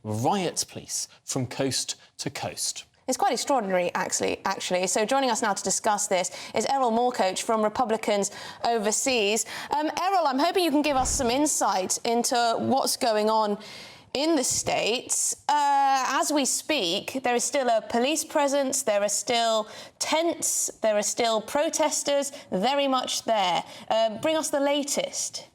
riot police from coast to coast. It's quite extraordinary, actually. So joining us now to discuss this is Erol Morkoc from Republicans Overseas. Erol, I'm hoping you can give us some insight into what's going on in the States. As we speak, there is still a police presence, there are still tents, there are still protesters, very much there. Bring us the latest.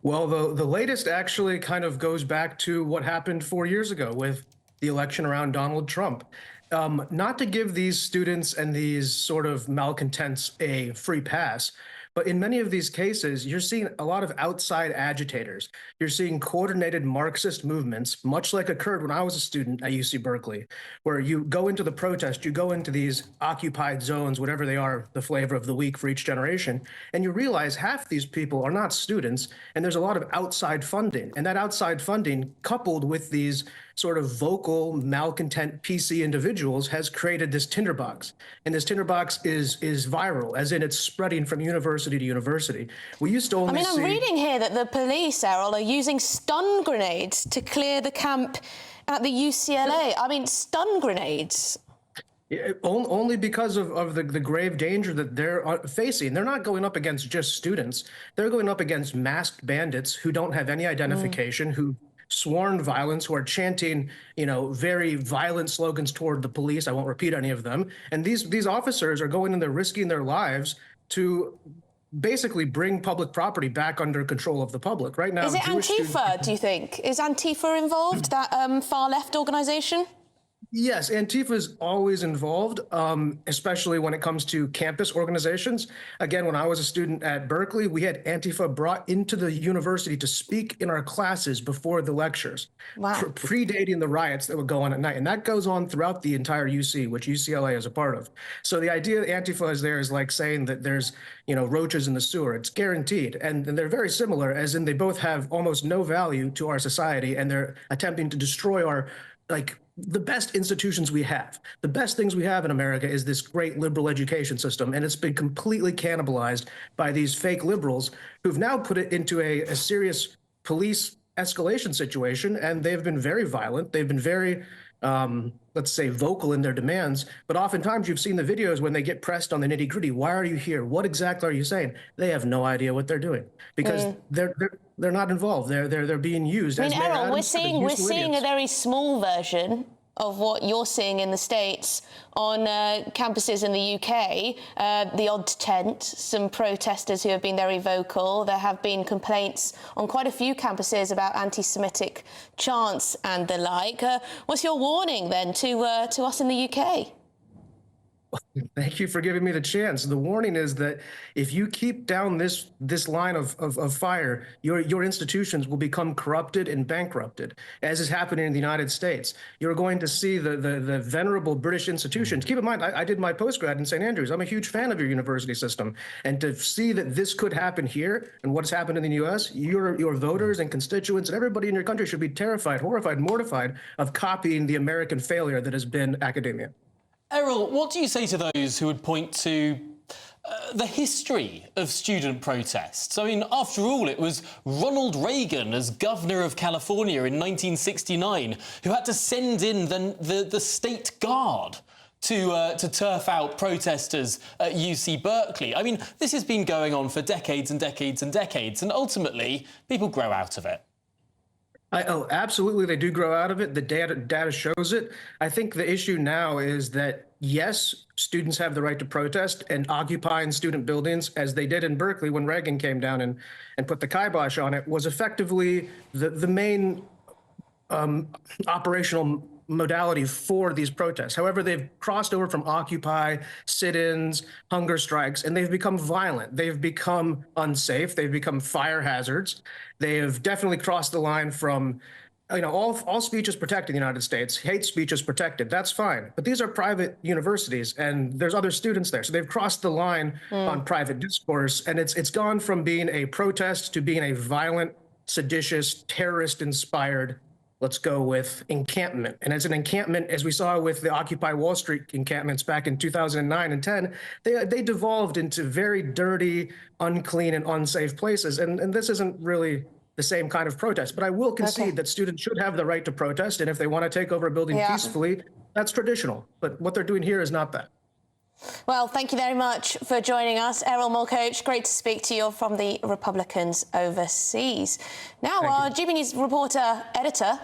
Well, the latest actually kind of goes back to what happened 4 years ago with the election around Donald Trump. Not to give these students and these sort of malcontents a free pass, but in many of these cases, you're seeing a lot of outside agitators. You're seeing coordinated Marxist movements, much like occurred when I was a student at UC Berkeley, where you go into the protest, you go into these occupied zones, whatever they are, the flavor of the week for each generation, and you realize half these people are not students, and there's a lot of outside funding. And that outside funding, coupled with these sort of vocal, malcontent PC individuals, has created this tinderbox. And this tinderbox is viral, as in it's spreading from university to university. We used to only I'm reading here that the police, Erol, are using stun grenades to clear the camp at the UCLA. I mean, stun grenades. Only because of the grave danger that they're facing. They're not going up against just students. They're going up against masked bandits who don't have any identification, who sworn violence, who are chanting, very violent slogans toward the police. I won't repeat any of them. And these officers are going in there risking their lives to basically bring public property back under control of the public. Right now, is it Antifa, do you think? Is Antifa involved, that far-left organization? Yes, Antifa is always involved, especially when it comes to campus organizations. Again, when I was a student at Berkeley, we had Antifa brought into the university to speak in our classes before the lectures, predating the riots that would go on at night. And that goes on throughout the entire UC, which UCLA is a part of. So the idea that Antifa is there is like saying that there's, roaches in the sewer. It's guaranteed. And they're very similar, as in they both have almost no value to our society, and they're attempting to destroy our, the best institutions we have. The best things we have in America is this great liberal education system, and it's been completely cannibalized by these fake liberals who've now put it into a serious police escalation situation, and they've been very violent. They've been very, let's say, vocal in their demands, but oftentimes you've seen the videos when they get pressed on the nitty-gritty. Why are you here? What exactly are you saying? They have no idea what they're doing because they're not involved. They're being used. I mean, Erol, we're seeing a very small version of what you're seeing in the States on campuses in the UK, the odd tent, some protesters who have been very vocal. There have been complaints on quite a few campuses about anti-Semitic chants and the like. What's your warning then to us in the UK? Thank you for giving me the chance. The warning is that if you keep down this line of fire, your institutions will become corrupted and bankrupted, as is happening in the United States. You're going to see the venerable British institutions. Keep in mind, I did my postgrad in St. Andrews. I'm a huge fan of your university system. And to see that this could happen here and what's happened in the U.S., your voters and constituents and everybody in your country should be terrified, horrified, mortified of copying the American failure that has been academia. Erol, what do you say to those who would point to the history of student protests? I mean, after all, it was Ronald Reagan as governor of California in 1969 who had to send in the state guard to turf out protesters at UC Berkeley. I mean, this has been going on for decades and decades and decades, and ultimately, people grow out of it. Oh, absolutely, they do grow out of it. The data shows it. I think the issue now is that, yes, students have the right to protest and occupying student buildings, as they did in Berkeley when Reagan came down and put the kibosh on it, was effectively the main operational modality for these protests. However, they've crossed over from Occupy, sit-ins, hunger strikes, and they've become violent. They've become unsafe. They've become fire hazards. They have definitely crossed the line from, all speech is protected in the United States. Hate speech is protected. That's fine. But these are private universities, and there's other students there. So they've crossed the line on private discourse, and it's gone from being a protest to being a violent, seditious, terrorist-inspired, let's go with, encampment. And as an encampment, as we saw with the Occupy Wall Street encampments back in 2009 and 10, they devolved into very dirty, unclean, and unsafe places. And this isn't really the same kind of protest. But I will concede that students should have the right to protest, and if they want to take over a building peacefully, that's traditional. But what they're doing here is not that. Well, thank you very much for joining us. Erol Morkoc, great to speak to you from the Republicans overseas. Now, our GB News reporter, editor,